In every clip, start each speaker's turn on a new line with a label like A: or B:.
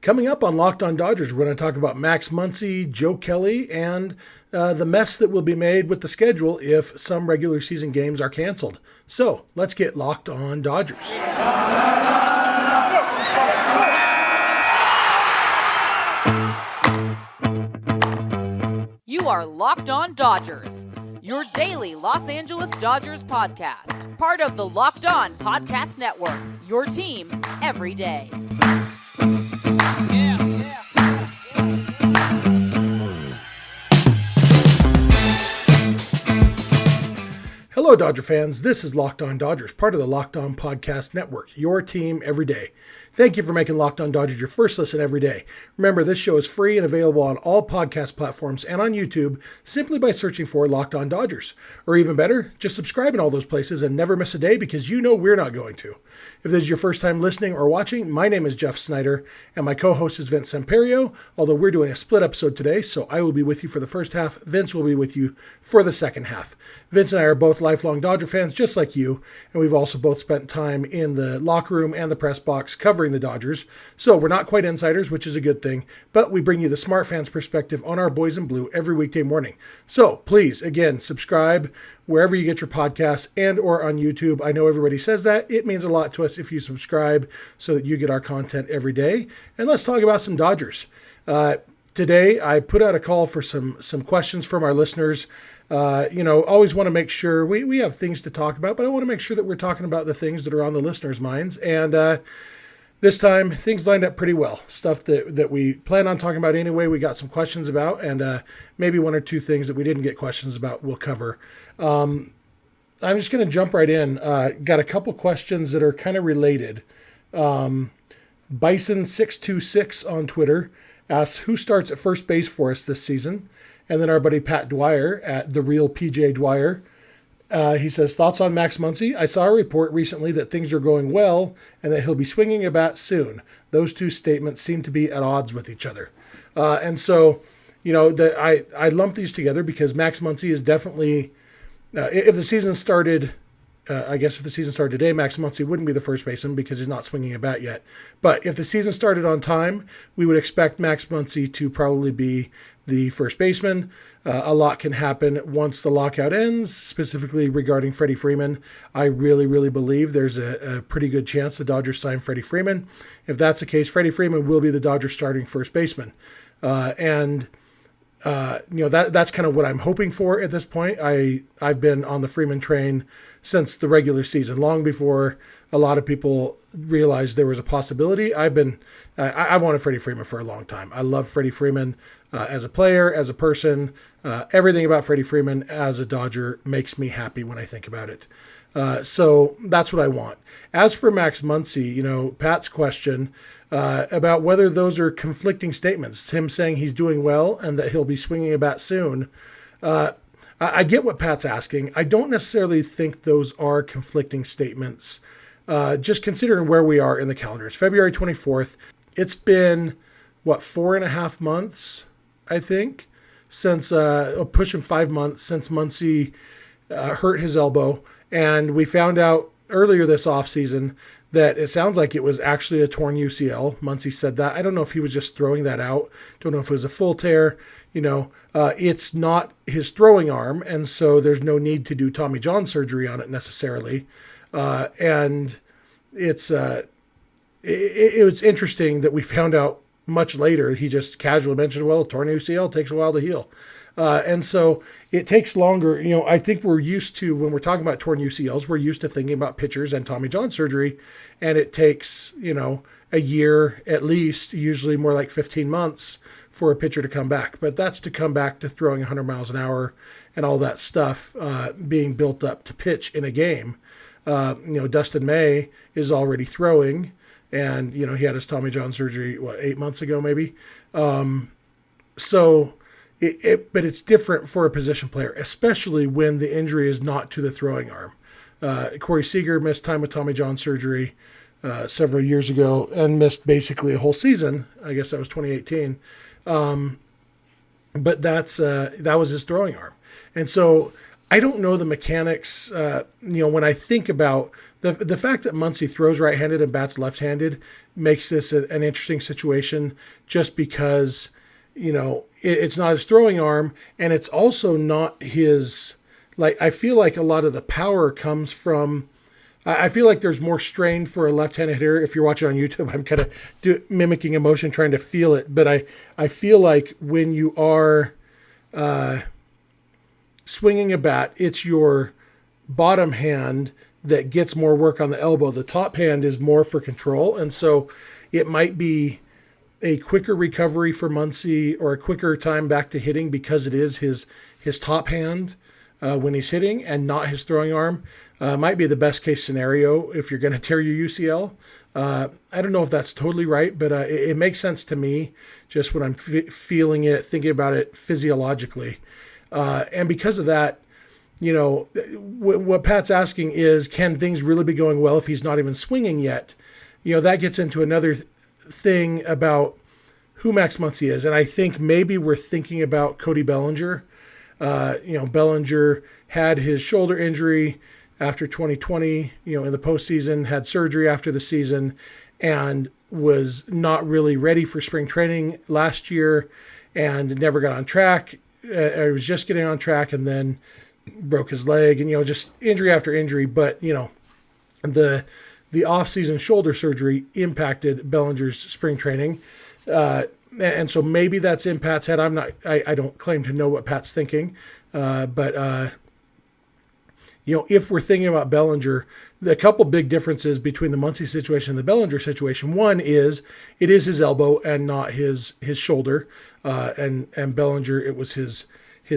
A: Coming up on Locked On Dodgers, we're going to talk about Max Muncy, Joe Kelly, and the mess that will be made with the schedule if some regular season games are canceled. So let's get Locked On Dodgers.
B: You are Locked On Dodgers, your daily Los Angeles Dodgers podcast. Part of the Locked On Podcast Network, your team every day.
A: Hello, Dodger fans. This is Locked On Dodgers, part of the Locked On Podcast Network, your team every day. Thank you for making Locked On Dodgers your first listen every day. Remember, this show is free and available on all podcast platforms and on YouTube simply by searching for Locked On Dodgers. Or even better, just subscribe in all those places and never miss a day because you know we're not going to. If this is your first time listening or watching, my name is Jeff Snider and my co-host is Vince Samperio, although we're doing a split episode today, so I will be with you for the first half. Vince will be with you for the second half. Vince and I are both lifelong Dodger fans just like you, and we've also both spent time in the locker room and the press box covering the Dodgers. So we're not quite insiders, which is a good thing, but we bring you the smart fans perspective on our boys in blue every weekday morning. So please, again, subscribe wherever you get your podcasts and or on YouTube. I know everybody says that. It means a lot to us if you subscribe so that you get our content every day. And let's talk about some Dodgers. Today, I put out a call for some questions from our listeners. Always want to make sure we have things to talk about, but I want to make sure that we're talking about the things that are on the listeners' minds. And this time, things lined up pretty well. Stuff that we plan on talking about anyway, we got some questions about, and maybe one or two things that we didn't get questions about we'll cover. I'm just going to jump right in. Got a couple questions that are kind of related. Bison626 on Twitter asks, who starts at first base for us this season? And then our buddy Pat Dwyer at The Real PJ Dwyer, he says, thoughts on Max Muncy? I saw a report recently that things are going well and that he'll be swinging a bat soon. Those two statements seem to be at odds with each other. I lump these together because Max Muncy is definitely, if the season started, if the season started today, Max Muncy wouldn't be the first baseman because he's not swinging a bat yet. But if the season started on time, we would expect Max Muncy to probably be the first baseman. A lot can happen once the lockout ends, specifically regarding Freddie Freeman. I really, really believe there's a pretty good chance the Dodgers sign Freddie Freeman. If that's the case, Freddie Freeman will be the Dodgers starting first baseman. That's kind of what I'm hoping for at this point. I've been on the Freeman train since the regular season, long before a lot of people realized there was a possibility. I've wanted Freddie Freeman for a long time. I love Freddie Freeman as a player, as a person. Everything about Freddie Freeman as a Dodger makes me happy when I think about it. So that's what I want. As for Max Muncy, Pat's question about whether those are conflicting statements, him saying he's doing well and that he'll be swinging a bat soon. I get what Pat's asking. I don't necessarily think those are conflicting statements. Just considering where we are in the calendar. It's February 24th. It's been, 4.5 months, I think, since pushing 5 months since Muncy hurt his elbow. And we found out earlier this offseason that it sounds like it was actually a torn UCL. Muncy said that. I don't know if he was just throwing that out. Don't know if it was a full tear. It's not his throwing arm, and so there's no need to do Tommy John surgery on it necessarily. And it was interesting that we found out much later. He just casually mentioned, torn UCL takes a while to heal. And so it takes longer. I think we're used to, when we're talking about torn UCLs, we're used to thinking about pitchers and Tommy John surgery, and it takes, a year at least, usually more like 15 months for a pitcher to come back. But that's to come back to throwing 100 miles an hour and all that stuff being built up to pitch in a game. Dustin May is already throwing, and, he had his Tommy John surgery, 8 months ago, maybe. But it's different for a position player, especially when the injury is not to the throwing arm. Corey Seager missed time with Tommy John surgery several years ago and missed basically a whole season. I guess that was 2018. But that was his throwing arm. And so I don't know the mechanics. When I think about The fact that Muncie throws right-handed and bats left-handed makes this an interesting situation, just because, it's not his throwing arm, and it's also not his, I feel like a lot of the power comes from, I feel like there's more strain for a left-handed hitter. If you're watching on YouTube, I'm kind of mimicking emotion, trying to feel it. But I feel like when you are swinging a bat, it's your bottom hand that gets more work on the elbow. The top hand is more for control. And so it might be a quicker recovery for Muncie, or a quicker time back to hitting, because it is his top hand when he's hitting and not his throwing arm. Might be the best case scenario if you're going to tear your UCL. I don't know if that's totally right, but it makes sense to me just when I'm feeling it, thinking about it physiologically. And because of that, what Pat's asking is, can things really be going well if he's not even swinging yet? That gets into another thing about who Max Muncy is. And I think maybe we're thinking about Cody Bellinger. Bellinger had his shoulder injury after 2020, in the postseason, had surgery after the season, and was not really ready for spring training last year, and never got on track. I was just getting on track, and then broke his leg, and just injury after injury. But the off-season shoulder surgery impacted Bellinger's spring training, and so maybe that's in Pat's head. I don't claim to know what Pat's thinking, but if we're thinking about Bellinger, the couple big differences between the Muncie situation and the Bellinger situation. One is it is his elbow and not his shoulder, and Bellinger, it was his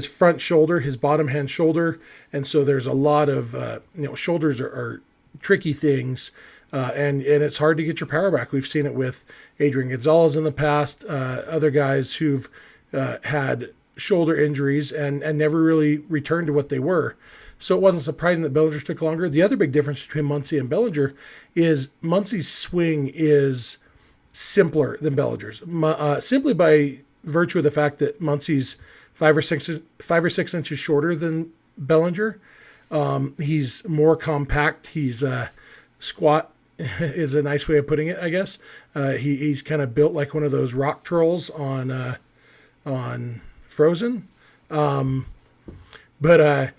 A: front shoulder, his bottom hand shoulder. And so there's a lot of, shoulders are tricky things. And it's hard to get your power back. We've seen it with Adrian Gonzalez in the past, other guys who've had shoulder injuries and never really returned to what they were. So it wasn't surprising that Bellinger took longer. The other big difference between Muncie and Bellinger is Muncie's swing is simpler than Bellinger's, simply by virtue of the fact that Muncie's 5 or 6 inches shorter than Bellinger. He's more compact. He's squat is a nice way of putting it, I guess. He's kind of built like one of those rock trolls on Frozen. But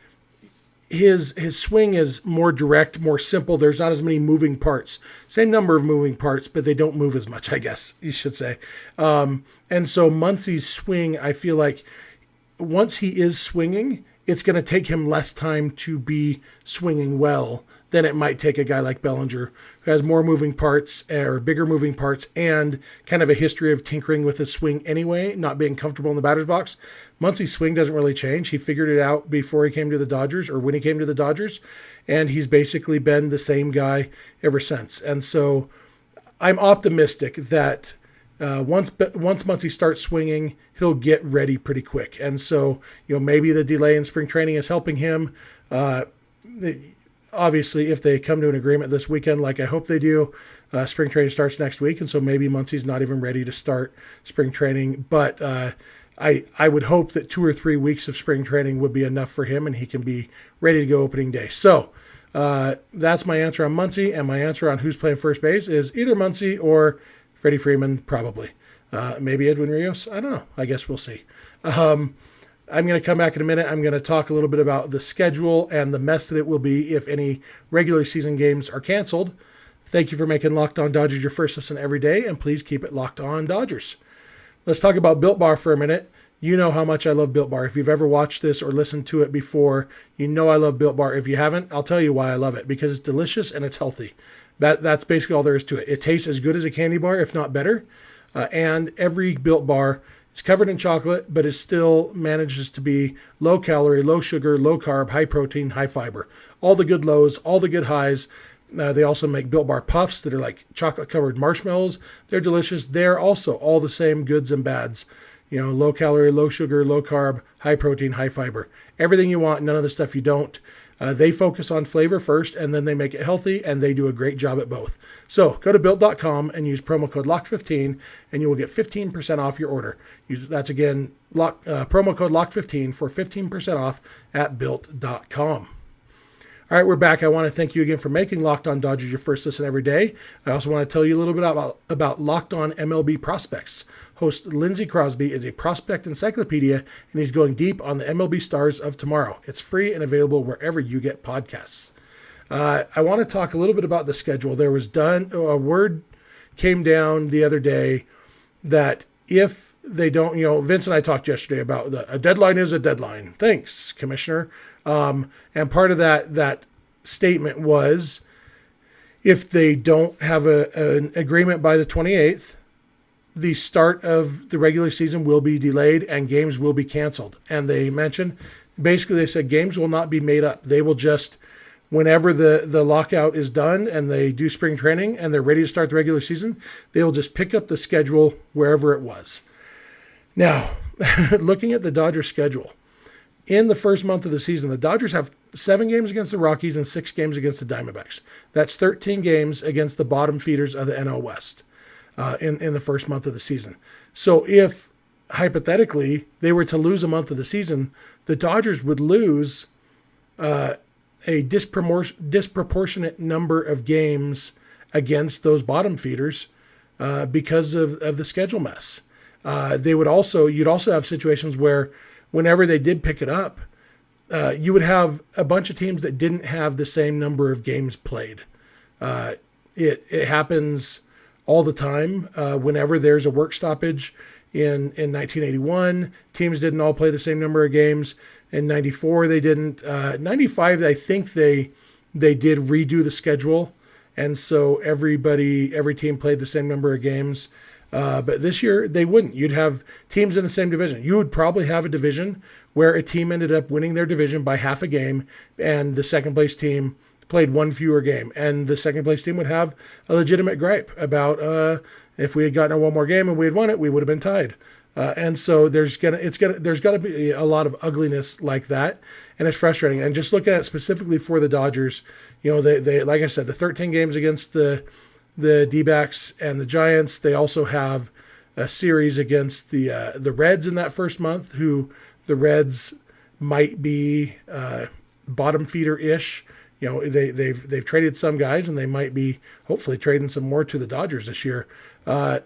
A: his swing is more direct, more simple. There's not as many moving parts. Same number of moving parts, but they don't move as much, I guess you should say. And so Muncie's swing, I feel like once he is swinging, it's going to take him less time to be swinging well than it might take a guy like Bellinger, who has more moving parts or bigger moving parts and kind of a history of tinkering with his swing anyway, not being comfortable in the batter's box. Muncie's swing doesn't really change. He figured it out before he came to the Dodgers, or when he came to the Dodgers, and he's basically been the same guy ever since. And so I'm optimistic that once Muncie starts swinging, he'll get ready pretty quick. And so, maybe the delay in spring training is helping him. Obviously, if they come to an agreement this weekend, like I hope they do, spring training starts next week. And so maybe Muncie's not even ready to start spring training. But I would hope that 2 or 3 weeks of spring training would be enough for him and he can be ready to go opening day. So that's my answer on Muncie. And my answer on who's playing first base is either Muncie or Freddie Freeman, probably. Maybe Edwin Rios. I don't know. I guess we'll see. I'm going to come back in a minute. I'm going to talk a little bit about the schedule and the mess that it will be if any regular season games are canceled. Thank you for making Locked On Dodgers your first listen every day, and please keep it Locked On Dodgers. Let's talk about Built Bar for a minute. You know how much I love Built Bar. If you've ever watched this or listened to it before, you know I love Built Bar. If you haven't, I'll tell you why I love it. Because it's delicious and it's healthy. That's basically all there is to it. It tastes as good as a candy bar, if not better. And every Built Bar is covered in chocolate, but it still manages to be low calorie, low sugar, low carb, high protein, high fiber. All the good lows, all the good highs. They also make Built Bar Puffs that are like chocolate-covered marshmallows. They're delicious. They're also all the same goods and bads. Low calorie, low sugar, low carb, high protein, high fiber. Everything you want, none of the stuff you don't. They focus on flavor first, and then they make it healthy, and they do a great job at both. So go to Built.com and use promo code LOCKED15, and you will get 15% off your order. That's, again, promo code LOCKED15 for 15% off at Built.com. All right, we're back. I want to thank you again for making Locked On Dodgers your first listen every day. I also want to tell you a little bit about Locked On MLB Prospects. Host Lindsey Crosby is a prospect encyclopedia, and he's going deep on the MLB stars of tomorrow. It's free and available wherever you get podcasts. I want to talk a little bit about the schedule. There was a word came down the other day that if they don't, Vince and I talked yesterday about a deadline is a deadline. Thanks, Commissioner. And part of that statement was if they don't have an agreement by the 28th, the start of the regular season will be delayed and games will be canceled. And they mentioned, basically they said games will not be made up. They will just, whenever the lockout is done and they do spring training and they're ready to start the regular season, they'll just pick up the schedule wherever it was. Now, looking at the Dodgers schedule, in the first month of the season, the Dodgers have 7 games against the Rockies and 6 games against the Diamondbacks. That's 13 games against the bottom feeders of the NL West in the first month of the season. So if, hypothetically, they were to lose a month of the season, the Dodgers would lose a disproportionate number of games against those bottom feeders because of the schedule mess. You'd also have situations where whenever they did pick it up, you would have a bunch of teams that didn't have the same number of games played. It happens all the time. Whenever there's a work stoppage in 1981, teams didn't all play the same number of games. In 94, they didn't. 95, I think they did redo the schedule. And so every team played the same number of games. But this year, they wouldn't. You'd have teams in the same division. You would probably have a division where a team ended up winning their division by half a game, and the second-place team played one fewer game. And the second-place team would have a legitimate gripe about if we had gotten one more game and we had won it, we would have been tied. And so there's got to be a lot of ugliness like that, and it's frustrating. And just look at it specifically for the Dodgers, they like I said, the 13 games against the D-backs and the Giants. They also have a series against the Reds in that first month, who the Reds might be bottom feeder-ish. They've traded some guys, and they might be hopefully trading some more to the Dodgers this year. I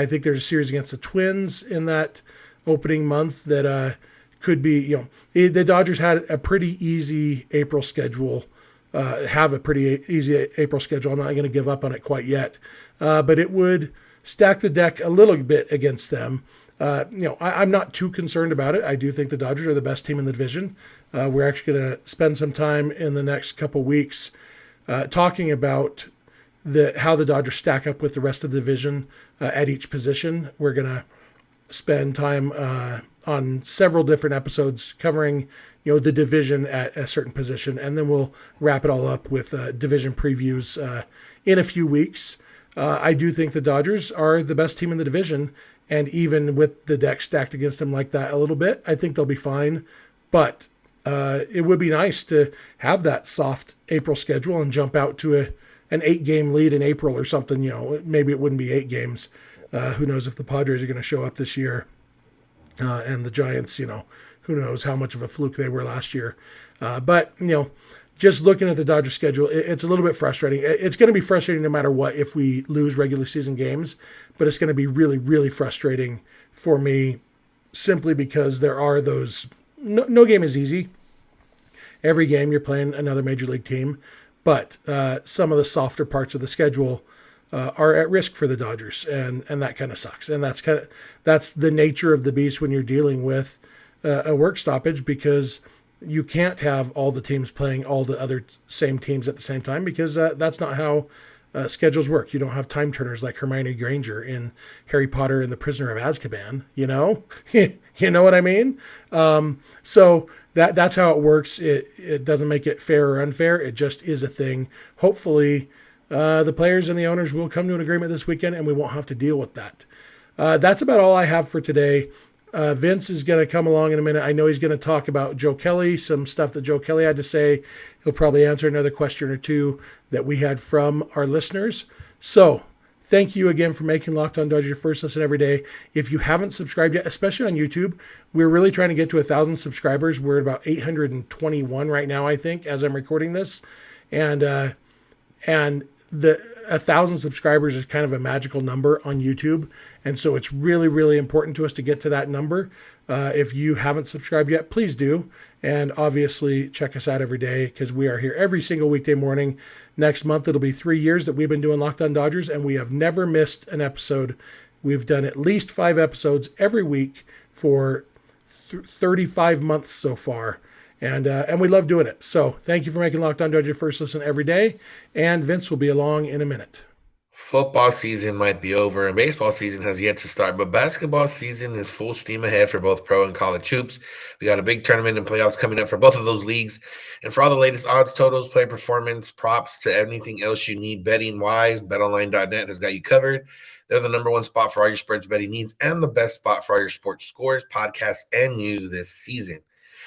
A: think there's a series against the Twins in that opening month that could be, the Dodgers had a pretty easy April schedule. Have a pretty easy April schedule. I'm not going to give up on it quite yet, but it would stack the deck a little bit against them. I'm not too concerned about it. I do think the Dodgers are the best team in the division. We're actually going to spend some time in the next couple weeks talking about how the Dodgers stack up with the rest of the division at each position. We're going to spend time on several different episodes covering the division at a certain position, and then we'll wrap it all up with division previews in a few weeks. I do think the Dodgers are the best team in the division, and even with the deck stacked against them like that a little bit, I think they'll be fine. But it would be nice to have that soft April schedule and jump out to an 8-game lead in April or something. Maybe it wouldn't be 8 games. Who knows if the Padres are going to show up this year, and the Giants, who knows how much of a fluke they were last year. But just looking at the Dodgers schedule, it's a little bit frustrating. It's going to be frustrating no matter what if we lose regular season games, but it's going to be really, really frustrating for me simply because there are those, no game is easy. Every game you're playing another major league team, but some of the softer parts of the schedule are at risk for the Dodgers, and that kind of sucks. And that's the nature of the beast when you're dealing with a work stoppage, because you can't have all the teams playing all the other same teams at the same time, because that's not how schedules work. You don't have time turners like Hermione Granger in Harry Potter and the Prisoner of Azkaban, you know what I mean? So that's how it works. It doesn't make it fair or unfair. It just is a thing. Hopefully the players and the owners will come to an agreement this weekend, and we won't have to deal with that. That's about all I have for today. Vince is going to come along in a minute. I know he's going to talk about Joe Kelly, some stuff that Joe Kelly had to say. He'll probably answer another question or two that we had from our listeners. So Thank you again for making Locked On Dodgers your first listen every day. If you haven't subscribed yet, especially on YouTube, we're really trying to get to 1,000 subscribers. We're at about 821 right now, I think, as I'm recording this. And the 1,000 subscribers is kind of a magical number on YouTube. And so it's really, really important to us to get to that number. If you haven't subscribed yet, please do. And obviously check us out every day because we are here every single weekday morning. Next month, it'll be 3 years that we've been doing Locked On Dodgers, and we have never missed an episode. We've done at least 5 episodes every week for 35 months so far. And we love doing it. So thank you for making Locked On Dodgers your first listen every day. And Vince will be along in a minute.
C: Football season might be over and baseball season has yet to start, but basketball season is full steam ahead for both pro and college hoops. We got a big tournament and playoffs coming up for both of those leagues. And for all the latest odds, totals, play performance, props to anything else you need betting-wise, BetOnline.net has got you covered. They're the number one spot for all your sports betting needs and the best spot for all your sports scores, podcasts, and news this season.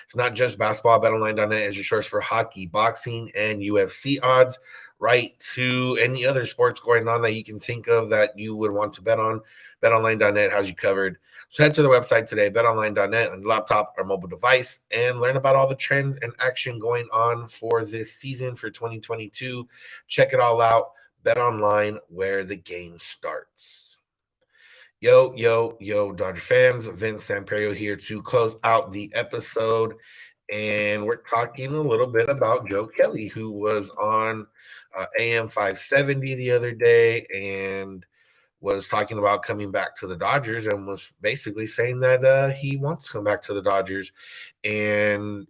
C: It's not just basketball. BetOnline.net is your source for hockey, boxing, and UFC odds, right to any other sports going on that you can think of that you would want to bet on. BetOnline.net has you covered. So head to the website today, betonline.net, on your laptop or mobile device, and learn about all the trends and action going on for this season for 2022. Check it all out. BetOnline, where the game starts. Yo, Dodger fans. Vince Samperio here to close out the episode. And we're talking a little bit about Joe Kelly, who was on AM 570 the other day and was talking about coming back to the Dodgers and was basically saying that he wants to come back to the Dodgers. And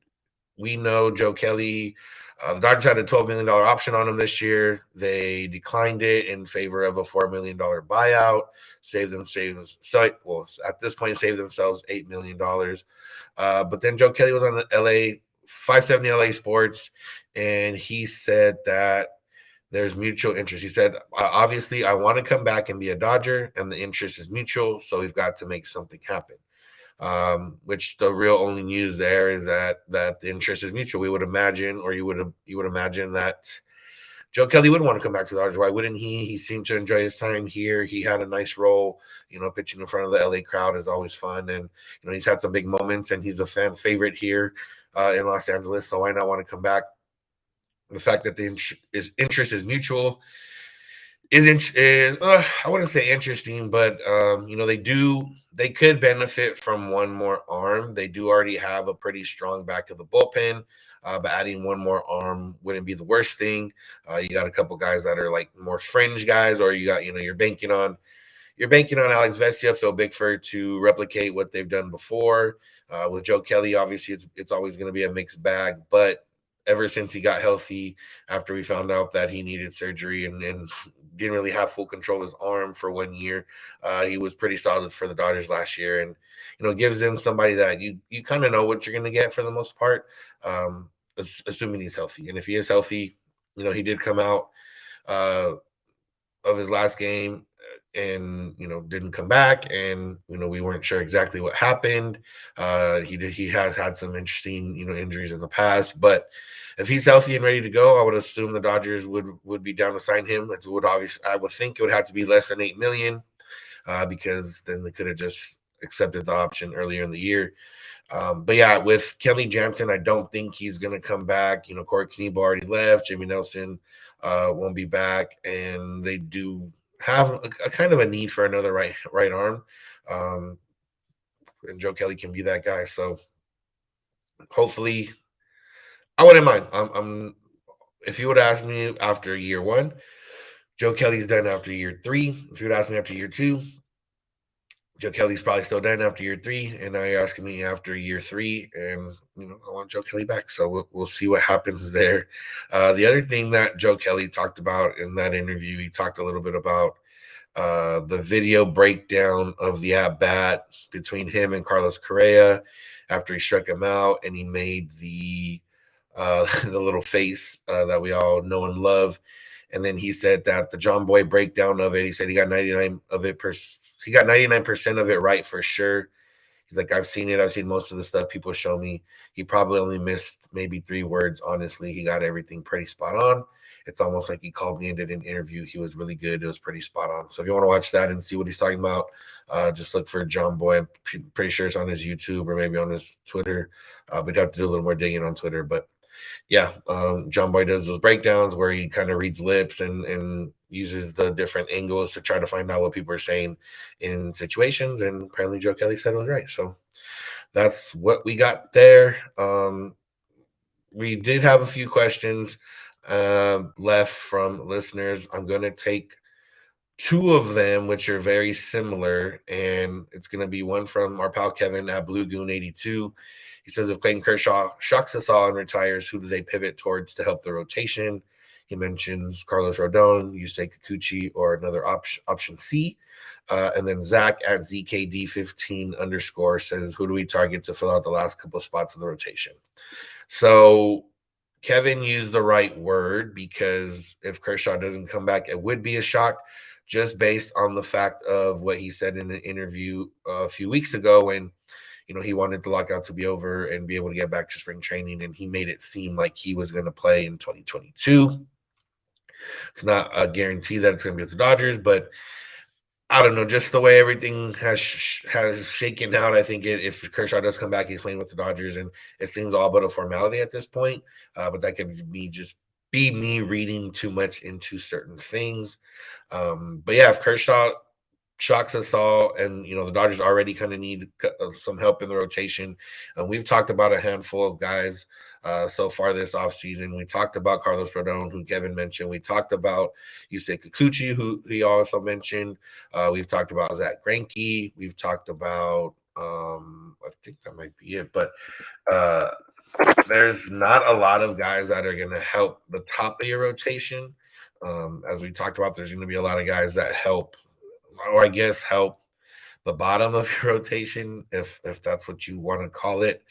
C: we know Joe Kelly, the Dodgers had a $12 million option on him this year. They declined it in favor of a $4 million buyout. At this point, saved themselves $8 million. But then Joe Kelly was on LA 570 LA Sports, and he said that there's mutual interest. He said, obviously, I want to come back and be a Dodger, and the interest is mutual, so we've got to make something happen. Which the real only news there is that the interest is mutual. We would imagine, or you would imagine that Joe Kelly would want to come back to the Dodgers. Why wouldn't he? He seemed to enjoy his time here. He had a nice role. Pitching in front of the LA crowd is always fun. And, he's had some big moments, and he's a fan favorite here in Los Angeles. So why not want to come back? The fact that the interest is mutual is I wouldn't say interesting, but, they could benefit from one more arm. They do already have a pretty strong back of the bullpen. But adding one more arm wouldn't be the worst thing. You got a couple guys that are like more fringe guys, or you got, you're banking on Alex Vesia, Phil Bickford to replicate what they've done before. With Joe Kelly, obviously it's always going to be a mixed bag, but ever since he got healthy, after we found out that he needed surgery and didn't really have full control of his arm for 1 year, he was pretty solid for the Dodgers last year. And, gives them somebody that you kind of know what you're going to get for the most part, assuming he's healthy. And if he is healthy, he did come out of his last game and, didn't come back. And, we weren't sure exactly what happened. He has had some interesting, injuries in the past, but if he's healthy and ready to go, I would assume the Dodgers would be down to sign him. I would think it would have to be less than $8 million, because then they could have just accepted the option earlier in the year. But yeah, with Kelly Jansen, I don't think he's going to come back. Corey Knebel already left. Jimmy Nelson won't be back, and they do have a kind of a need for another right arm. And Joe Kelly can be that guy. So hopefully, I wouldn't mind. If you would ask me after year 1, Joe Kelly's done after year 3. If you would ask me after year 2, Joe Kelly's probably still done after year 3. And now you're asking me after year 3, and I want Joe Kelly back. So we'll see what happens there. The other thing that Joe Kelly talked about in that interview, he talked a little bit about the video breakdown of the at-bat between him and Carlos Correa after he struck him out, and he made the little face that we all know and love. And then he said that the John Boy breakdown of it, he said he got 99% of it right for sure. He's like, I've seen it. I've seen most of the stuff people show me. He probably only missed maybe 3 words. Honestly, he got everything pretty spot on. It's almost like he called me and did an interview. He was really good. It was pretty spot on. So if you want to watch that and see what he's talking about, just look for John Boy. I'm pretty sure it's on his YouTube or maybe on his Twitter. We'd have to do a little more digging on Twitter. But yeah, John Boy does those breakdowns where he kind of reads lips and uses the different angles to try to find out what people are saying in situations. And apparently Joe Kelly said it was right. So that's what we got there. We did have a few questions left from listeners. I'm going to take 2 of them, which are very similar, and it's going to be one from our pal Kevin at Blue Goon 82. He says, if Clayton Kershaw shocks us all and retires, who do they pivot towards to help the rotation? He mentions Carlos Rodon, Yusei Kikuchi, or another option C. And then Zach at ZKD15_ says, who do we target to fill out the last couple of spots of the rotation? So Kevin used the right word, because if Kershaw doesn't come back, it would be a shock, just based on the fact of what he said in an interview a few weeks ago when, he wanted the lockout to be over and be able to get back to spring training, and he made it seem like he was going to play in 2022. It's not a guarantee that it's going to be with the Dodgers, but I don't know, just the way everything has shaken out. I think if Kershaw does come back, he's playing with the Dodgers, and it seems all but a formality at this point. But that could be me reading too much into certain things. But yeah, if Kershaw shocks us all, and the Dodgers already kind of need some help in the rotation. We've talked about a handful of guys so far this offseason. We talked about Carlos Rodon, who Kevin mentioned. We talked about Yusei Kikuchi, who he also mentioned. We've talked about Zach Greinke. We've talked about I think that might be it, but there's not a lot of guys that are going to help the top of your rotation. As we talked about, there's going to be a lot of guys that help, or I guess help the bottom of your rotation, if that's what you want to call it.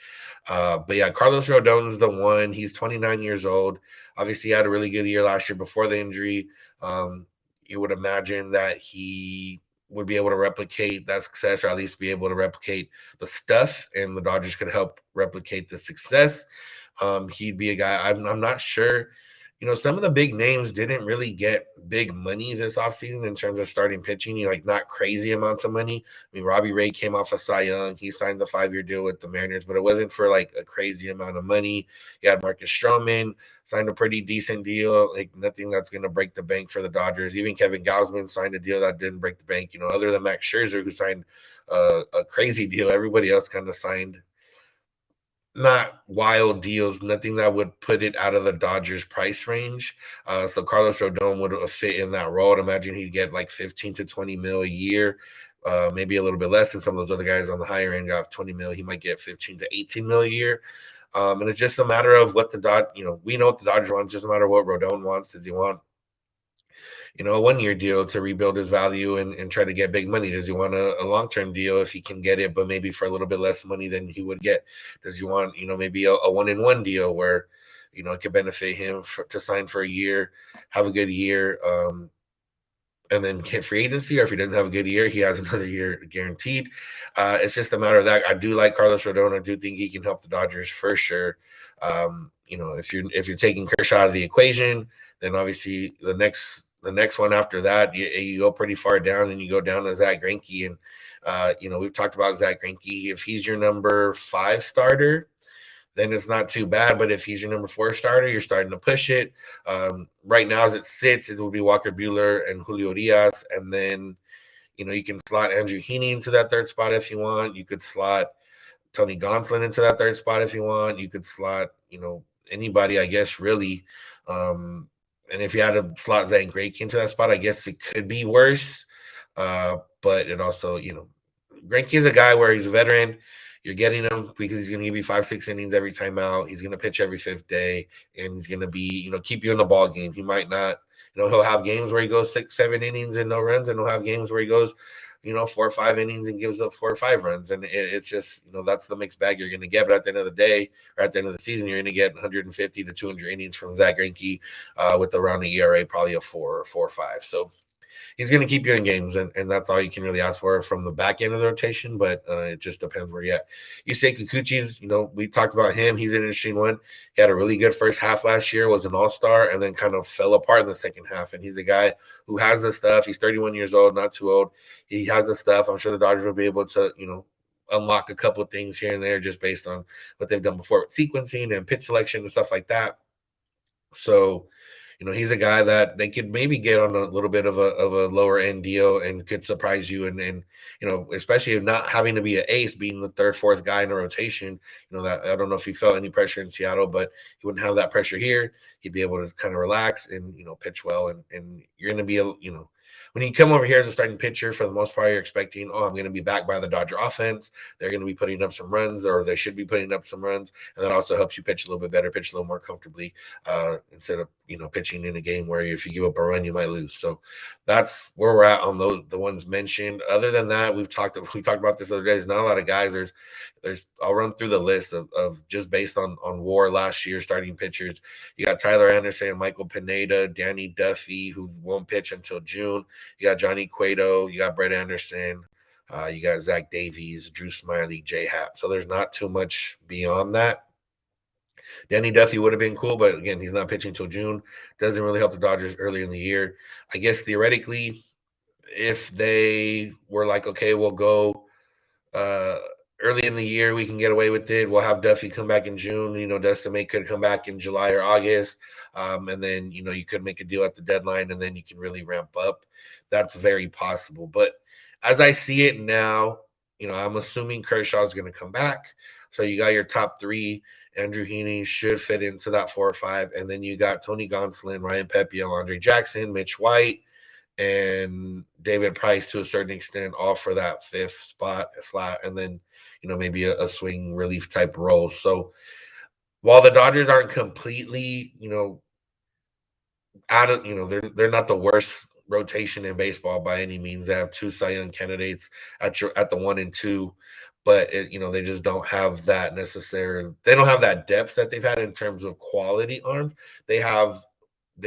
C: But yeah, Carlos Rodon is the one. He's 29 years old. Obviously, he had a really good year last year before the injury. You would imagine that he would be able to replicate that success, or at least be able to replicate the stuff, and the Dodgers could help replicate the success. He'd be a guy. I'm not sure. Some of the big names didn't really get big money this offseason in terms of starting pitching, not crazy amounts of money. I mean, Robbie Ray came off of Cy Young. He signed the 5-year deal with the Mariners, but it wasn't for a crazy amount of money. You had Marcus Stroman, signed a pretty decent deal, nothing that's going to break the bank for the Dodgers. Even Kevin Gausman signed a deal that didn't break the bank, other than Max Scherzer, who signed a crazy deal. Everybody else kind of signed not wild deals, nothing that would put it out of the Dodgers price range. So Carlos Rodon would fit in that role. I'd imagine he'd get 15 to 20 mil a year, maybe a little bit less than some of those other guys on the higher end got 20 mil. He might get 15 to 18 mil a year. And it's just a matter of what we know what the Dodgers want. It's just a matter of what Rodon wants. Does he want a 1-year deal to rebuild his value and try to get big money? Does he want a long-term deal if he can get it, but maybe for a little bit less money than he would get? Does he want, maybe a 1-in-1 deal where, it could benefit him to sign for a year, have a good year, and then hit free agency? Or if he doesn't have a good year, he has another year guaranteed. It's just a matter of that. I do like Carlos Rodon. I do think he can help the Dodgers for sure. If you're taking Kershaw out of the equation, then obviously the next one after that, you go pretty far down, and you go down to Zach Greinke. And, we've talked about Zach Greinke. If he's your number 5 starter, then it's not too bad. But if he's your number 4 starter, you're starting to push it. Right now, as it sits, it will be Walker Buehler and Julio Diaz. And then, you can slot Andrew Heaney into that 3rd spot if you want. You could slot Tony Gonsolin into that 3rd spot if you want. You could slot, anybody, I guess, really. And if you had to slot Zach Greinke into that spot, I guess it could be worse. But it also, Greinke is a guy where he's a veteran. You're getting him because he's going to give you 5-6 innings every time out. He's going to pitch every 5th day, and he's going to be, keep you in the ball game. He might not, he'll have games where he goes 6-7 innings and no runs, and he'll have games where he goes, 4 or 5 innings and gives up 4 or 5 runs. And it's just, that's the mixed bag you're going to get. But at the end of the day, or at the end of the season, you're going to get 150 to 200 innings from Zach Greinke with around an ERA, probably a 4 or 4 or 5. So he's going to keep you in games, and that's all you can really ask for from the back end of the rotation. But it just depends where you're at. You say Kikuchi's, we talked about him. He's an interesting one. He had a really good first half last year, was an all-star, and then kind of fell apart in the second half. And he's a guy who has the stuff. He's 31 years old, not too old. He has the stuff. I'm sure the Dodgers will be able to, unlock a couple of things here and there just based on what they've done before with sequencing and pitch selection and stuff like that. So, he's a guy that they could maybe get on a little bit of a lower end deal and could surprise you. And especially not having to be an ace, being the third, fourth guy in a rotation, that I don't know if he felt any pressure in Seattle, but he wouldn't have that pressure here. He'd be able to kind of relax and, pitch well. And you're going to be, when you come over here as a starting pitcher, for the most part, you're expecting, I'm going to be backed by the Dodger offense. They're going to be putting up some runs, or they should be putting up some runs. And that also helps you pitch a little bit better, pitch a little more comfortably, instead of, pitching in a game where if you give up a run, you might lose. So that's where we're at on the ones mentioned. Other than that, we talked about this other day. There's not a lot of guys. I'll run through the list of just based on WAR last year starting pitchers. You got Tyler Anderson, Michael Pineda, Danny Duffy, who won't pitch until June. You got Johnny Cueto. You got Brett Anderson. You got Zach Davies, Drew Smiley, J Happ. So there's not too much beyond that. Danny Duffy would have been cool, but again, he's not pitching until June. Doesn't really help the Dodgers early in the year. I guess theoretically, if they were like, okay, we'll go early in the year, we can get away with it. We'll have Duffy come back in June. Dustin May could come back in July or August. And then, you could make a deal at the deadline, and then you can really ramp up. That's very possible. But as I see it now, I'm assuming Kershaw is going to come back. So you got your top three. Andrew Heaney should fit into that 4 or 5. And then you got Tony Gonsolin, Ryan Pepiot, Andre Jackson, Mitch White, and David Price to a certain extent, all for that 5th slot. And then, maybe a swing relief type role. So while the Dodgers aren't completely, out of, they're not the worst rotation in baseball by any means. They have 2 Cy Young candidates at the 1 and 2. But they just don't have that necessary. They don't have that depth that they've had in terms of quality arms. They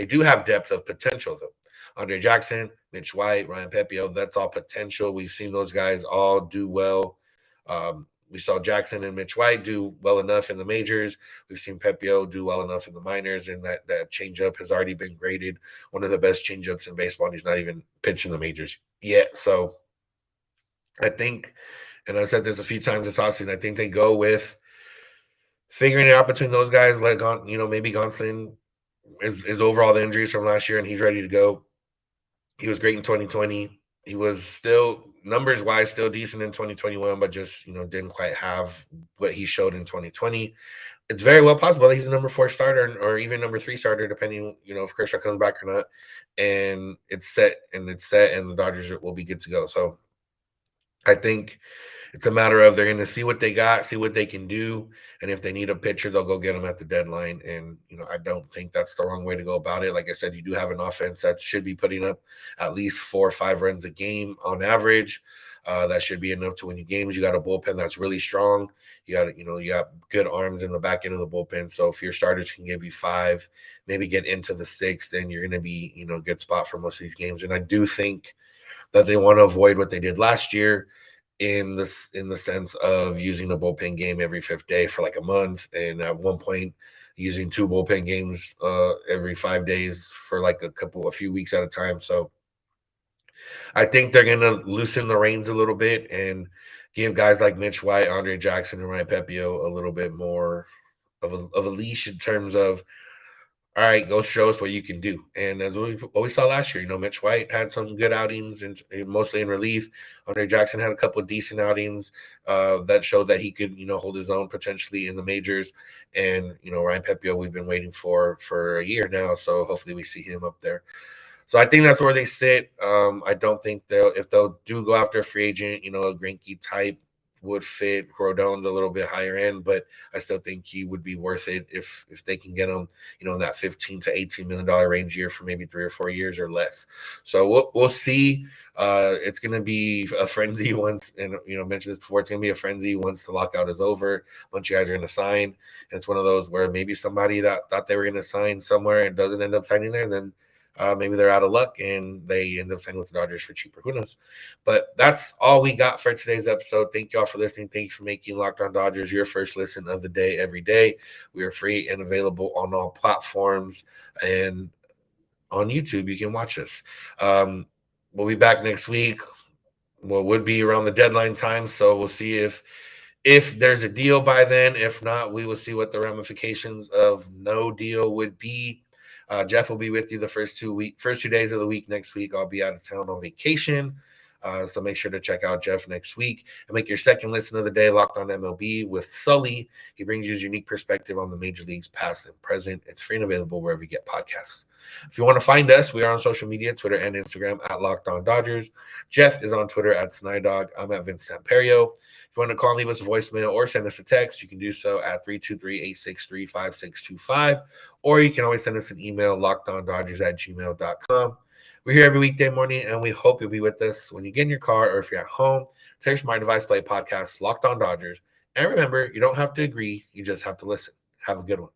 C: do have depth of potential though. Andre Jackson, Mitch White, Ryan Pepiot, that's all potential. We've seen those guys all do well. We saw Jackson and Mitch White do well enough in the majors. We've seen Pepiot do well enough in the minors, and that changeup has already been graded one of the best changeups in baseball, and he's not even pitching the majors yet. So I think, and I've said this a few times this offseason, I think they go with figuring it out between those guys. Maybe Gonsolin is over all the injuries from last year, and he's ready to go. He was great in 2020. He was still, numbers-wise, still decent in 2021, but just, didn't quite have what he showed in 2020. It's very well possible that he's a number 4 starter or even number 3 starter, depending, if Kershaw comes back or not. And it's set, and the Dodgers will be good to go. So I think it's a matter of they're going to see what they got, see what they can do, and if they need a pitcher, they'll go get him at the deadline. And, I don't think that's the wrong way to go about it. Like I said, you do have an offense that should be putting up at least 4 or 5 runs a game on average. That should be enough to win you games. You got a bullpen that's really strong. You got good arms in the back end of the bullpen. So if your starters can give you 5, maybe get into the 6th, then you're going to be, a good spot for most of these games. And I do think that they want to avoid what they did last year in the sense of using a bullpen game every 5th day for like a month, and at one point using 2 bullpen games every 5 days for like a few weeks at a time. So I think they're going to loosen the reins a little bit and give guys like Mitch White, Andre Jackson, and Ryan Pepiot a little bit more of a leash in terms of, all right, go show us what you can do. And as we saw last year, Mitch White had some good outings, and mostly in relief. Andre Jackson had a couple of decent outings that showed that he could, hold his own potentially in the majors. And, Ryan Pepiot, we've been waiting for a year now. So hopefully we see him up there. So I think that's where they sit. I don't think if they'll go after a free agent, a Greinke type would fit. Rodon's a little bit higher end, but I still think he would be worth it if they can get him, in that $15 to $18 million range year for maybe 3 or 4 years or less. So we'll see. It's going to be a frenzy once, and mentioned this before. It's going to be a frenzy once the lockout is over. A bunch of guys are going to sign, and it's one of those where maybe somebody that thought they were going to sign somewhere and doesn't end up signing there, and then Maybe they're out of luck and they end up signing with the Dodgers for cheaper. Who knows? But that's all we got for today's episode. Thank you all for listening. Thank you for making Locked On Dodgers your first listen of the day every day. We are free and available on all platforms, and on YouTube you can watch us. We'll be back next week. What would be around the deadline time, so we'll see if there's a deal by then. If not, we will see what the ramifications of no deal would be. Jeff will be with you the first 2 days of the week next week. I'll be out of town on vacation. So make sure to check out Jeff next week and make your second listen of the day Locked On MLB with Sully. He brings you his unique perspective on the major leagues past and present. It's free and available wherever you get podcasts. If you want to find us, we are on social media, Twitter and Instagram at Locked On Dodgers. Jeff is on Twitter at Snider. I'm at Vince Samperio. If you want to call and leave us a voicemail or send us a text, you can do so at 323-863-5625. Or you can always send us an email, lockedondodgers@gmail.com. We're here every weekday morning, and we hope you'll be with us when you get in your car or if you're at home. Text My Device Play podcast, Locked On Dodgers. And remember, you don't have to agree. You just have to listen. Have a good one.